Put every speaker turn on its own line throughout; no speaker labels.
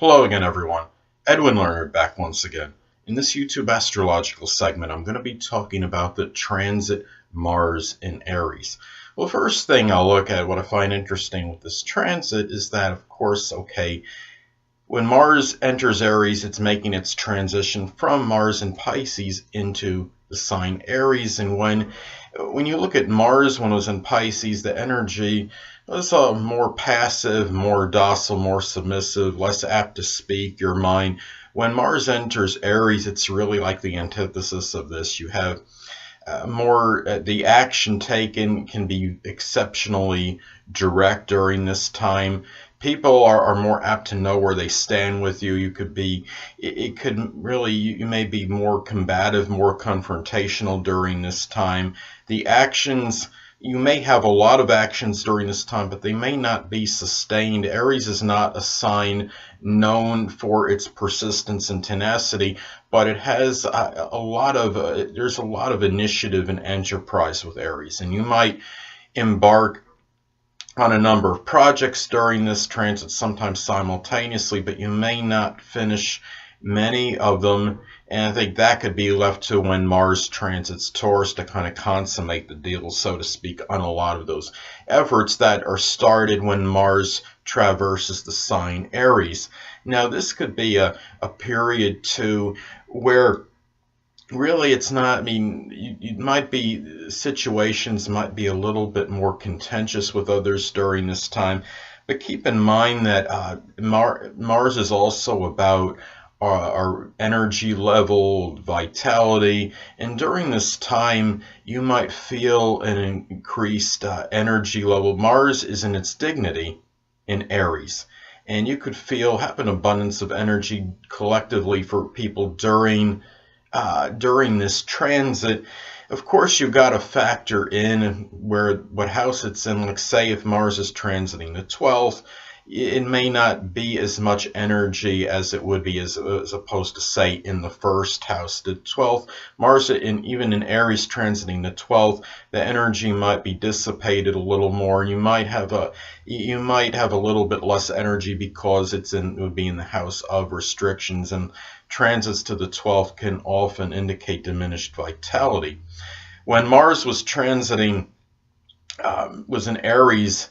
Hello again, everyone. Edwin Learnard back once again. In this YouTube astrological segment, I'm going to be talking about the transit Mars in Aries. Well, first thing I'll look at, what I find interesting with this transit is that, of course, okay, when Mars enters Aries, it's making its transition from Mars in Pisces into the sign Aries. And when you look at Mars when it was in Pisces, the energy was more passive, more docile, more submissive, less apt to speak your mind. When Mars enters Aries, it's really like the antithesis of this. You have the action taken can be exceptionally direct during this time. People are more apt to know where they stand with you. You could be, it could really, you may be more combative, more confrontational during this time. The actions, you may have a lot of actions during this time, but they may not be sustained. Aries is not a sign known for its persistence and tenacity, but it has there's a lot of initiative and enterprise with Aries, and you might embark on a number of projects during this transit, sometimes simultaneously, but you may not finish many of them. And I think that could be left to when Mars transits Taurus to kind of consummate the deal, so to speak, on a lot of those efforts that are started when Mars traverses the sign Aries. Now, this could be a period too where really it's not, I mean, you might be, situations might be a little bit more contentious with others during this time, but keep in mind that Mars is also about our energy level, vitality, and during this time you might feel an increased energy level. Mars is in its dignity in Aries, and you could have an abundance of energy collectively for people during this transit. Of course, you've got to factor in what house it's in. Like, say if Mars is transiting the 12th, it may not be as much energy as it would be as opposed to, say, in the first house. The 12th, Mars, even in Aries transiting the 12th, the energy might be dissipated a little more. You might have a little bit less energy because it would be in the house of restrictions, and transits to the 12th can often indicate diminished vitality. When Mars was transiting, was in Aries,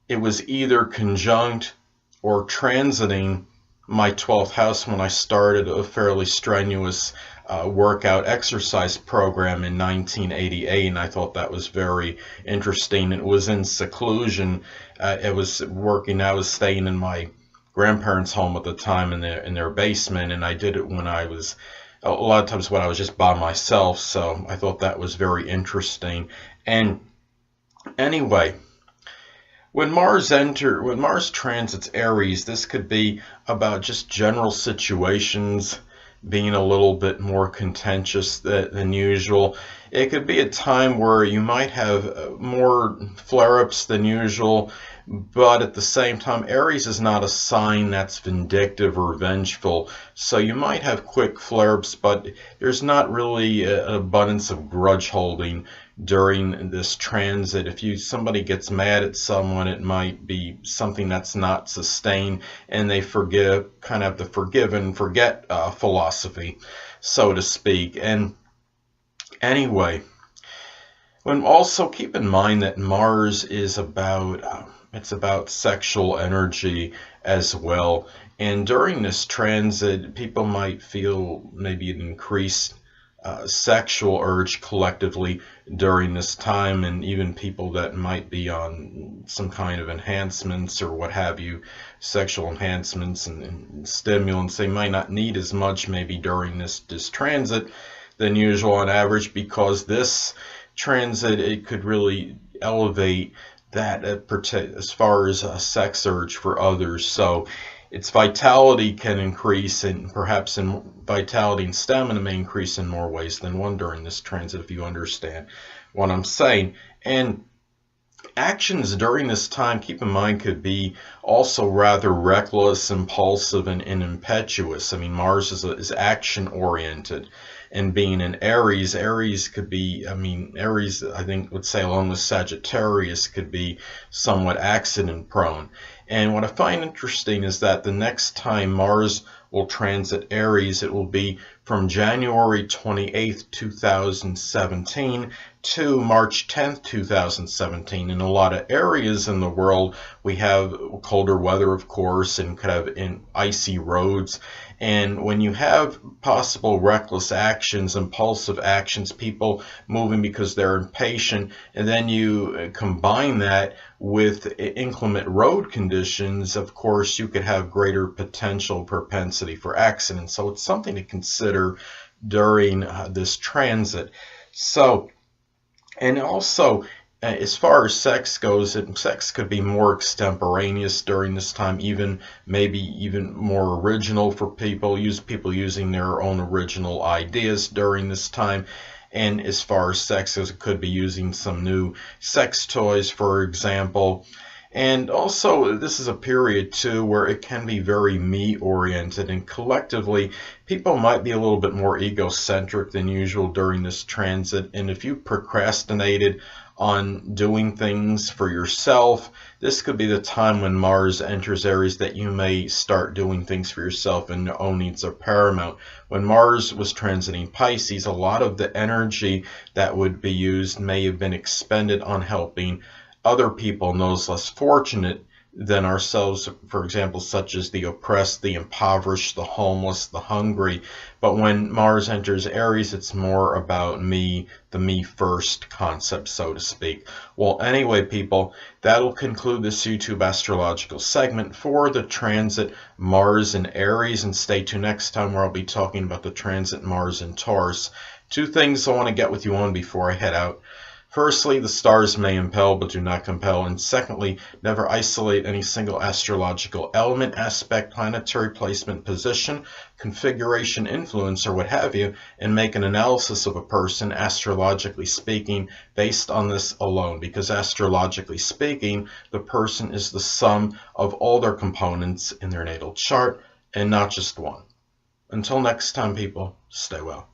it was either conjunct or transiting my 12th house when I started a fairly strenuous workout exercise program in 1988, and I thought that was very interesting. It was in seclusion. I was staying in my grandparents' home at the time in their basement, and I did it when I was a lot of times when I was just by myself, so I thought that was very interesting. And anyway, when Mars transits Aries, this could be about just general situations being a little bit more contentious than usual. It could be a time where you might have more flare-ups than usual, but at the same time, Aries is not a sign that's vindictive or vengeful, so you might have quick flare-ups, but there's not really an abundance of grudge holding during this transit. If somebody gets mad at someone, it might be something that's not sustained, and they kind of the forgive and forget philosophy, so to speak. And anyway, also keep in mind that Mars is about it's about sexual energy as well, and during this transit, people might feel maybe an increased sexual urge collectively during this time, and even people that might be on some kind of enhancements or what have you, sexual enhancements and stimulants, they might not need as much maybe during this transit than usual on average, because this transit, it could really elevate that as far as a sex urge for others. So its vitality can increase, and perhaps in vitality and stamina may increase in more ways than one during this transit, if you understand what I'm saying. And actions during this time, keep in mind, could be also rather reckless, impulsive, and impetuous. I mean, Mars is action oriented, and being in Aries could be, I mean, Aries, I think, would say, along with Sagittarius, could be somewhat accident prone. And what I find interesting is that the next time Mars will transit Aries, it will be from January 28th, 2017 to March 10th, 2017. In a lot of areas in the world, we have colder weather, of course, and could have icy roads. And when you have possible reckless actions, impulsive actions, people moving because they're impatient, and then you combine that with inclement road conditions, of course, you could have greater potential propensity for accidents. So it's something to consider during this transit. So, and also, as far as sex goes, sex could be more extemporaneous during this time, maybe even more original for people using their own original ideas during this time. And as far as sex goes, it could be using some new sex toys, for example. And also, this is a period too where it can be very me-oriented, and collectively, people might be a little bit more egocentric than usual during this transit. And if you procrastinated on doing things for yourself, this could be the time when Mars enters Aries that you may start doing things for yourself and your own needs are paramount. When Mars was transiting Pisces, a lot of the energy that would be used may have been expended on helping other people, and those less fortunate than ourselves, for example, such as the oppressed, the impoverished, the homeless, the hungry. But when Mars enters Aries, it's more about me, the me first concept, so to speak. Well, anyway, people, that'll conclude this YouTube astrological segment for the transit Mars in Aries, and stay tuned next time where I'll be talking about the transit Mars in Taurus. Two things I want to get with you on before I head out. Firstly, the stars may impel but do not compel. And secondly, never isolate any single astrological element, aspect, planetary placement, position, configuration, influence, or what have you, and make an analysis of a person, astrologically speaking, based on this alone. Because astrologically speaking, the person is the sum of all their components in their natal chart, and not just one. Until next time, people, stay well.